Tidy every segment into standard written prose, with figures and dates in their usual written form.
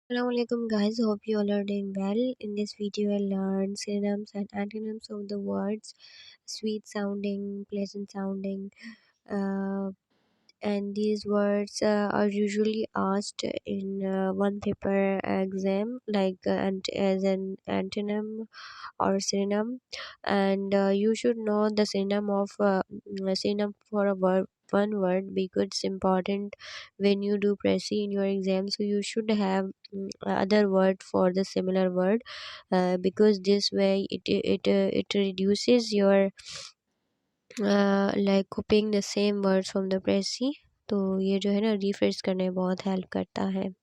Assalamualaikum guys, hope you all are doing well. In this video I'll learn synonyms and antonyms of the words sweet sounding, pleasant sounding, uh, and these words are usually asked in one paper exam like as an antonym or synonym, and you should know the synonym of synonym for a word, one word, because it's important when you do Prezi in your exam. So you should have other word for the similar word, because this way it reduces your like copying the same words from the Prezi. तो ये जो है ना refresh करने में बहुत help करता है.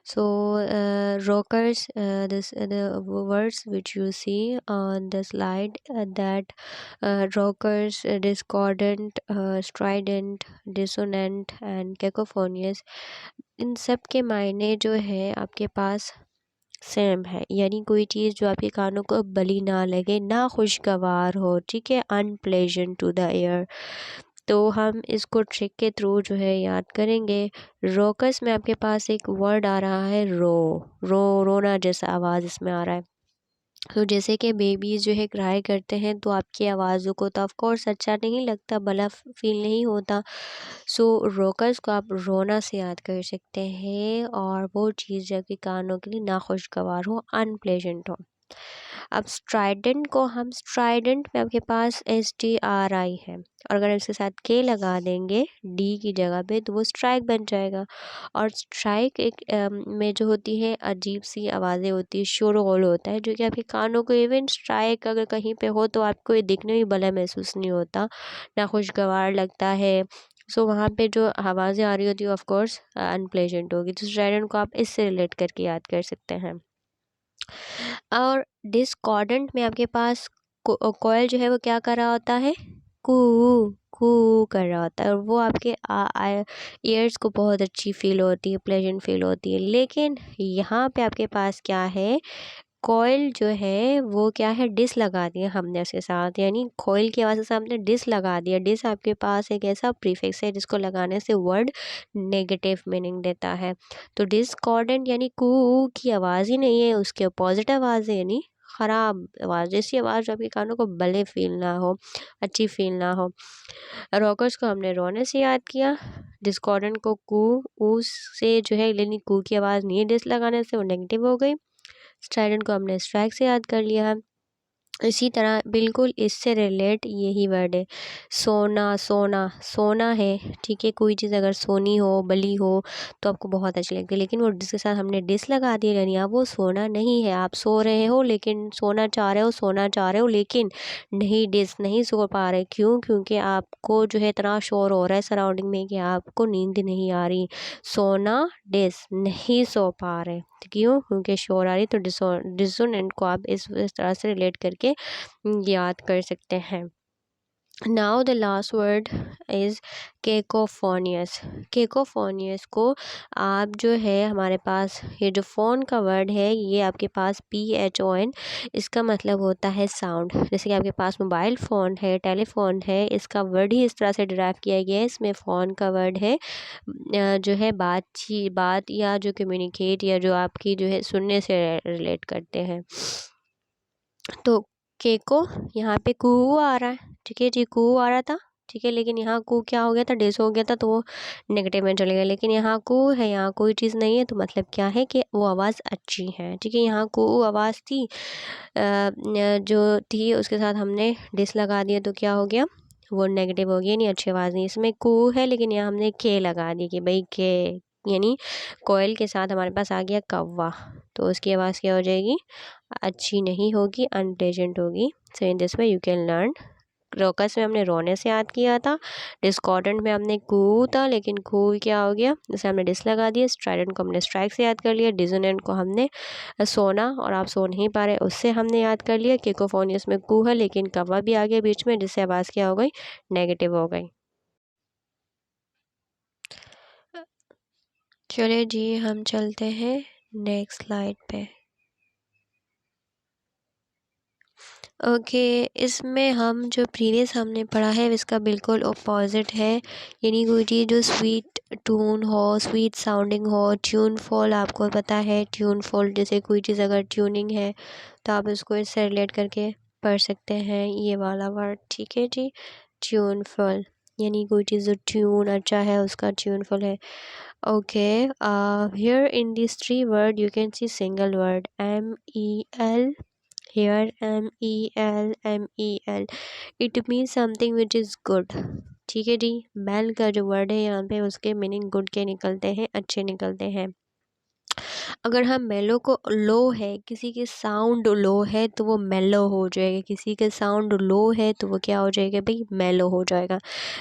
So rockers, this the words which you see on the slide, that rockers, discordant, strident, dissonant and cacophonious, इन सब के मायने जो है आपके पास सेम है, यानी कोई चीज़ जो आपके कानों को भली ना लगे, ना खुशगवार हो, ठीक है, अनप्लेजेंट टू द ईयर. तो हम इसको ट्रिक के थ्रू जो है याद करेंगे. रोकस में आपके पास एक वर्ड आ रहा है रोना जैसा आवाज़ इसमें आ रहा है. तो जैसे कि बेबीज़ जो है क्राई करते हैं तो आपकी आवाज़ों को तो ऑफ कोर्स अच्छा नहीं लगता, भला फील नहीं होता. सो रोकस को आप रोना से याद कर सकते हैं, और वो चीज़ जो आपके कानों के लिए नाखुशगवार हो, अनप्लेजेंट हो. अब स्ट्राइडेंट को हम स्ट्राइडेंट में आपके पास STRI है, और अगर इसके साथ के लगा देंगे डी की जगह पे तो वो स्ट्राइक बन जाएगा. और स्ट्राइक एक में जो होती है अजीब सी आवाज़ें होती है, शोरगुल होता है, जो कि आपके कानों को, इवन स्ट्राइक अगर कहीं पे हो तो आपको ये दिखने में भला महसूस नहीं होता, ना खुशगवार लगता है. सो वहाँ पे जो आवाज़ें आ रही होती है ऑफ कोर्स अनप्लेजेंट होगी. तो स्ट्राइडेंट को आप इससे रिलेट करके याद कर सकते हैं. और डिस्कॉर्डेंट में आपके पास कोयल जो है वो क्या कर रहा होता है, कू कू कर रहा होता है, और वो आपके ईयर्स को बहुत अच्छी फील होती है, प्लेजेंट फील होती है. लेकिन यहाँ पे आपके पास क्या है, कोयल जो है वो क्या है, डिस लगा दिया हमने उसके साथ, यानी कोयल की आवाज़ के साथ हमने डिस लगा दिया. डिस आपके पास एक ऐसा प्रीफिक्स है जिसको लगाने से वर्ड नेगेटिव मीनिंग देता है. तो डिस्कॉर्डेंट यानी कू की आवाज़ ही नहीं है, उसके अपोजिट आवाज़ है, यानी ख़राब आवाज़, जैसी आवाज़ जो आपके कानों को भले फील ना हो, अच्छी फील ना हो. रॉकर्स को हमने रोने से याद किया, डिस्कॉर्डेंट को कू ऊ से जो है, यानी कू की आवाज़ नहीं है, डिस लगाने से वो नेगेटिव हो गई. स्ट्राइडेंट को हमने स्ट्राइक से याद कर लिया है. इसी तरह बिल्कुल इससे रिलेट यही वर्ड है, सोना. सोना सोना है, ठीक है, कोई चीज़ अगर सोनी हो, बली हो तो आपको बहुत अच्छी लगती है, लेकिन वो जिसके साथ हमने डिस लगा दिया, यानी आप वो सोना नहीं है. आप सो रहे हो लेकिन सोना चाह रहे हो, सोना चाह रहे हो लेकिन नहीं, डिस नहीं सो पा रहे. क्यों? क्योंकि आपको जो है इतना शोर हो रहा है सराउंडिंग में कि आपको नींद नहीं आ रही. सोना डिस, नहीं सो पा रहे. क्यों? क्योंकि शोर आ रही. तो डिसोनेंट को आप इस तरह से रिलेट करके याद कर सकते हैं. Now the last word is cacophonous. Cacophonous को आप जो है, हमारे पास ये जो फ़ोन का वर्ड है ये आपके पास PHON, इसका मतलब होता है साउंड. जैसे कि आपके पास मोबाइल फ़ोन है, टेलीफोन है, इसका वर्ड ही इस तरह से डिराइव किया गया है. इसमें फ़ोन का वर्ड है जो है बात या जो कम्युनिकेट या जो आपकी जो है सुनने से रिलेट करते हैं. तो केको यहाँ पे कू आ रहा है, ठीक है जी, कू आ रहा था, ठीक है, लेकिन यहाँ कू क्या हो गया था, डिस हो गया था, तो वो नेगेटिव में चले गया. लेकिन यहाँ कू है, यहाँ कोई चीज़ नहीं है, तो मतलब क्या है कि वो आवाज़ अच्छी है, ठीक है. यहाँ कू आवाज़ थी जो थी, उसके साथ हमने डिस लगा दिया तो क्या हो गया, वो नेगेटिव हो गया, नहीं अच्छी आवाज़ नहीं. इसमें कू है लेकिन यहाँ हमने के लगा दी कि भाई के, यानी कोयल के साथ हमारे पास आ गया कौवा, तो उसकी आवाज़ क्या हो जाएगी, अच्छी नहीं होगी, अनप्लेजेंट होगी. So in this way you can learn. रोकस में हमने रोने से याद किया था, डिस्कॉर्डेंट में हमने कू था लेकिन कू क्या हो गया, जैसे हमने डिस लगा दिया. स्ट्राइडेंट को हमने स्ट्राइक से याद कर लिया. डिसोनेंट को हमने सोना, और आप सो नहीं पा रहे, उससे हमने याद कर लिया. केकोफोनियस में कू है लेकिन कौवा भी आ गया बीच में, जिससे आवाज़ क्या हो गई, नेगेटिव हो गई. चलिए जी, हम चलते हैं नेक्स्ट स्लाइड पे. ओके, इसमें हम जो प्रीवियस हमने पढ़ा है इसका बिल्कुल अपोजिट है, यानी कोई चीज़ जो स्वीट टून हो, स्वीट साउंडिंग हो। ट्यूनफुल आपको पता है, ट्यूनफुल जैसे कोई चीज़ अगर ट्यूनिंग है तो आप उसको इससे रिलेट करके पढ़ सकते हैं ये वाला वर्ड, ठीक है जी। ट्यूनफुल यानी कोई चीज़ जो ट्यून अच्छा है उसका ट्यूनफुल है। Okay, here in this three word you can see single word MEL। Here MEL it mean something which is good, ठीक है जी। मेल का जो वर्ड है यहाँ पे उसके मीनिंग गुड के निकलते हैं, अच्छे निकलते हैं। अगर हम मेलो को लो है, किसी के साउंड लो है तो वो मेलो हो जाएगा, किसी के साउंड लो है तो वो क्या हो जाएगा भाई, मेलो हो जाएगा।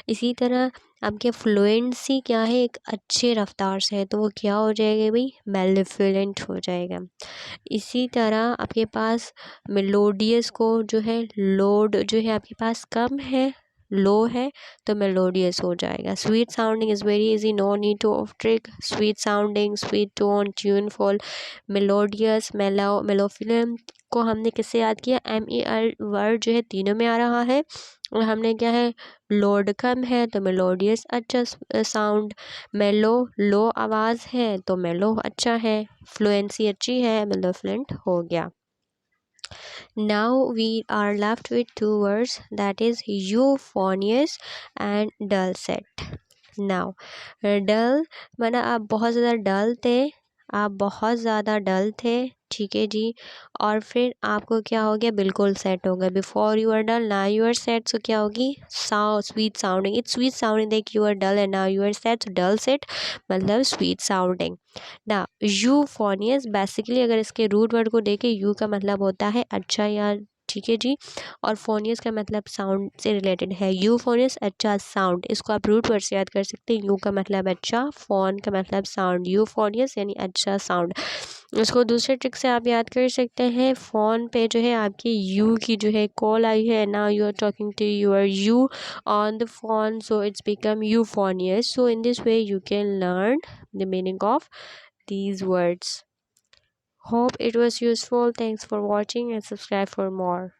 इसी तरह आपके फ्लुएंसी क्या है, एक अच्छे रफ्तार से है तो वो क्या हो जाएगा भाई, मेलिफिलेंट हो जाएगा। इसी तरह आपके पास मेलोडियस को जो है, लोड जो है आपके पास कम है, लो है तो मेलोडियस हो जाएगा। Sweet sounding is very easy, no need to of trick. Sweet sounding, sweet tone, tuneful, melodious, mellifluous को हमने किससे याद किया, MEL वर्ड जो है तीनों में आ रहा है। और हमने क्या है, लोड कम है तो मेलोडियस अच्छा साउंड, मेलो लो आवाज़ है तो मेलो अच्छा है, फ्लुएंसी अच्छी है, मेलोफ्लुएंट हो गया। Now we are left with two words, that is euphonious and dulcet. Now डल माना आप बहुत ज़्यादा डल थे, आप बहुत ज़्यादा डल थे, ठीक है जी। और फिर आपको क्या हो गया, बिल्कुल सेट हो गया। Before you are dull, now you are set, so क्या होगी, sweet sounding. It's sweet sounding that you are dull and now you are set, dull set मतलब स्वीट साउंडिंग। ना यूफोनियस बेसिकली अगर इसके रूट वर्ड को देखें, you का मतलब होता है अच्छा या, ठीक है जी। और फोनियस का मतलब साउंड से रिलेटेड है। यूफोनियस अच्छा साउंड, इसको आप रूट वर्ड से याद कर सकते हैं। यू का मतलब अच्छा, फोन का मतलब साउंड, यूफोनियस यानी अच्छा साउंड। इसको दूसरे ट्रिक से आप याद कर सकते हैं। फ़ोन पे जो है आपकी यू की जो है कॉल आई है, now you are talking to your you on the phone, so it's become euphonious. So in this way you can learn the meaning of these words. Hope it was useful. Thanks for watching and subscribe for more.